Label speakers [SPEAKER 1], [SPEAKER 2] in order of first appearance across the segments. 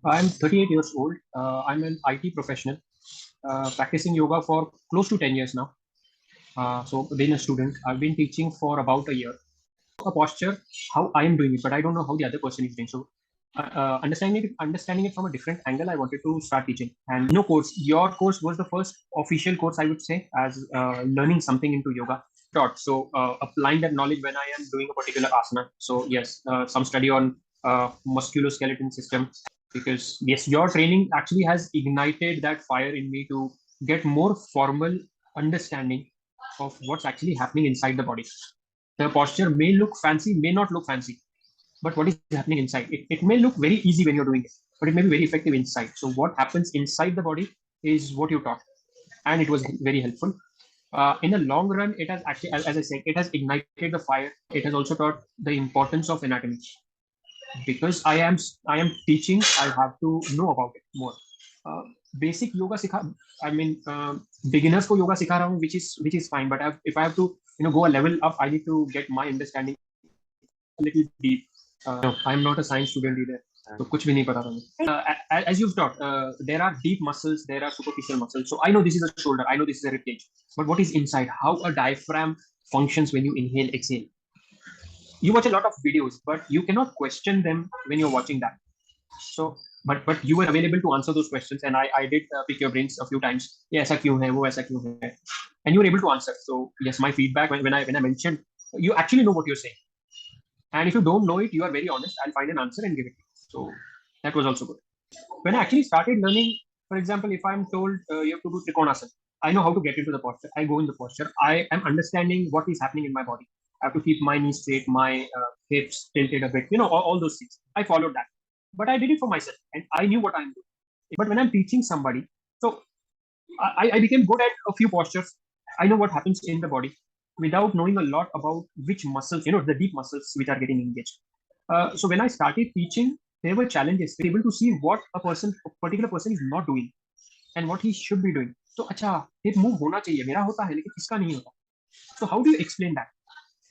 [SPEAKER 1] I'm 38 years old. I'm an IT professional, practicing yoga for close to 10 years now. So, being a student, I've been teaching for about a year. A posture, how I am doing it, but I don't know how the other person is doing. So, understanding it from a different angle, I wanted to start teaching. And no course, your course was the first official course, I would say, as learning something into yoga. Taught. So, applying that knowledge when I am doing a particular asana. So, yes, some study on musculoskeletal system, because yes, your training actually has ignited that fire in me to get more formal understanding of what's actually happening inside the body. The posture may look fancy, may not look fancy, but what is happening inside? It may look very easy when you're doing it, but it may be very effective inside. So what happens inside the body is what you taught, and it was very helpful. In the long run, it has actually, as I said, it has ignited the fire. It has also taught the importance of anatomy, because I am teaching. I have to know about it more. Basic yoga sikha. I mean, beginners को yoga सिखा रहा हूँ, which is fine. But if I have to go a level up, I need to get my understanding a little deep. No, I'm not a science student either. So कुछ भी नहीं पता था मुझे. As you've taught, there are deep muscles, there are superficial muscles. So I know this is a shoulder, I know this is a rib cage. But what is inside? How a diaphragm functions when you inhale, exhale. You watch a lot of videos, but you cannot question them when you're watching that. So, but you were available to answer those questions, and I did pick your brains a few times. ये ऐसा क्यों है, वो ऐसा क्यों है, and you were able to answer. So yes, my feedback when I mentioned, you actually know what you're saying, and if you don't know it, you are very honest. I'll find an answer and give it to you. So that was also good. When I actually started learning, for example, if I'm told you have to do Trikonasana, I know how to get into the posture. I go in the posture. I am understanding what is happening in my body. I have to keep my knees straight, my hips tilted a bit, all those things. I followed that. But I did it for myself and I knew what I'm doing. But when I'm teaching somebody, so I became good at a few postures. I know what happens in the body without knowing a lot about which muscles, the deep muscles which are getting engaged. So when I started teaching, there were challenges. We were able to see what a particular person is not doing and what he should be doing. So अच्छा, एक move होना चाहिए, मेरा होता है लेकिन इसका नहीं होता. So how do you explain that?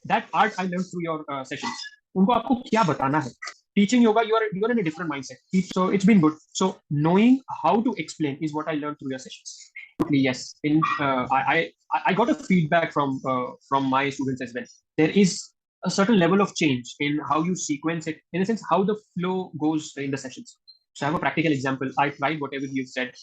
[SPEAKER 1] That art I learned through your sessions. उनको आपको क्या बताना है? Teaching yoga, you're in a different mindset. So it's been good. So knowing how to explain is what I learned through your sessions. Yes, I got a feedback from my students as well. There is a certain level of change in how you sequence it, in a sense, how the flow goes in the sessions. So I have a practical example. I tried whatever you've said.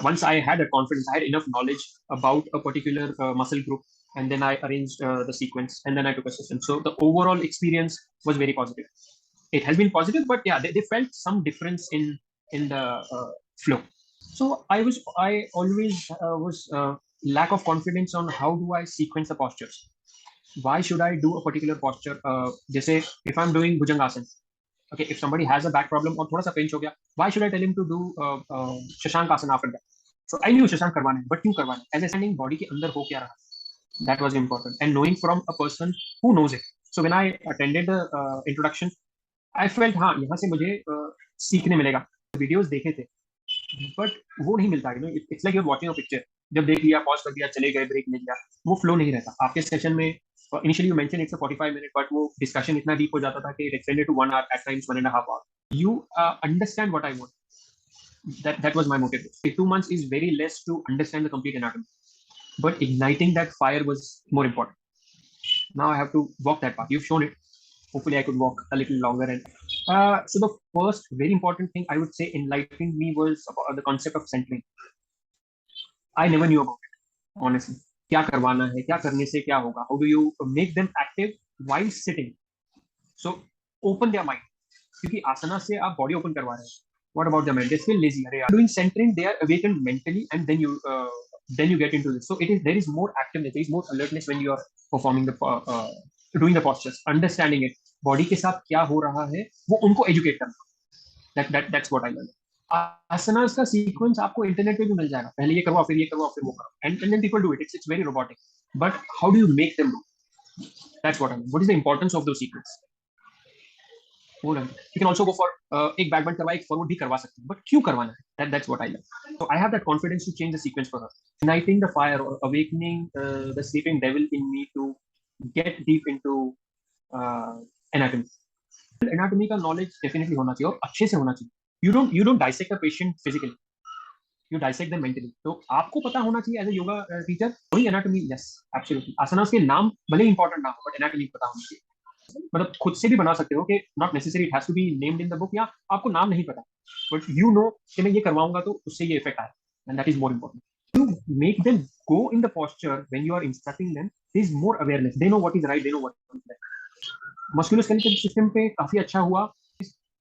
[SPEAKER 1] Once I had a confidence, I had enough knowledge about a particular muscle group, and then I arranged the sequence, and then I took a session. So the overall experience was very positive. It has been positive, but yeah, they felt some difference in the flow. So I always was lack of confidence on how do I sequence the postures. Why should I do a particular posture? जैसे if I'm doing bhujangasana, okay, if somebody has a back problem और थोड़ा सा pinch हो गया, why should I tell him to do Shashank आसन after that? So I knew Shashank करवाना है, but क्यों करवाना है? As a standing body के अंदर हो क्या रहा है? That was important, and knowing from a person who knows it. So when I attended the introduction, I felt हाँ यहाँ से मुझे सीखने मिलेगा. वीडियोस देखे थे, बट वो नहीं मिलता. It's like you watching a picture. जब देख लिया, पॉज कर दिया, चले गए, ब्रेक ले लिया, वो फ्लो नहीं रहता आपके सेशन में. Initially you mention it's 45 minute, but वो डिस्कशन इतना डीप हो जाता था कि it extended to 1 hour, at times 1.5 hour. You understand what I want. That was my motive. 2 months is very less to understand the complete anatomy, but igniting that fire was more important. Now I have to walk that path. You've shown it. Hopefully I could walk a little longer. And so the first very important thing I would say enlightened me was about the concept of centering. I never knew about it, honestly. क्या करवाना है, क्या करने से क्या होगा? How do you make them active while sitting? So open their mind. क्योंकि आसना से आप बॉडी ओपन करवा रहे हैं. What about the mind? They feel lazy. Are doing centering, they are awakened mentally, and then you get into this. So there is more activeness, there is more alertness when you are performing doing the postures, understanding it. Body के साथ क्या हो रहा है वो उनको educate करना. That's what I learned. आसनास का सीक्वेंस आपको इंटरनेट पे भी मिल जाएगा. पहले ये करवाओ, फिर ये करवाओ, फिर वो करो, and then people do it. It's very robotic. But how do you make them do? That's what I mean. What is the importance of those sequences? वो लगे. You can also go for एक back bend करवा, एक forward भी करवा सकते हैं, but क्यों करवाना है? That's what I learned. So I have that confidence to change the sequence for her, igniting the fire or awakening the sleeping devil in me to get deep into anatomy. Anatomy का knowledge definitely होना चाहिए और अच्छे से होना चाहिए. You don't dissect a patient physically, you dissect them mentally. तो आपको पता होना चाहिए एज ए योगा टीचर, वही एनाटॉमी, यस एब्सोल्युटली, आसनास के नाम भले इंपॉर्टेंट ना हो बट एनाटॉमी पता होना चाहिए। मतलब खुद से भी बना सकते हो कि not necessary it has to be named in the book, या आपको नाम नहीं पता बट यू नो कि मैं ये करवाऊंगा तो उससे ये इफेक्ट आए, and that is more important. You make them go in the posture when you are instructing them, there is more awareness, they know what is right, they know what is left। Musculoskeletal system पे काफी अच्छा हुआ।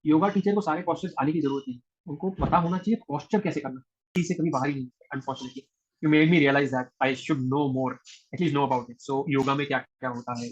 [SPEAKER 1] Yoga teacher को सारे postures आने की जरूरत नहीं, उनको पता होना चाहिए पोस्चर कैसे करना, से कभी बाहर ही नहीं, unfortunately. You made me realize that I should know more, at least know about it. So yoga में क्या क्या होता है,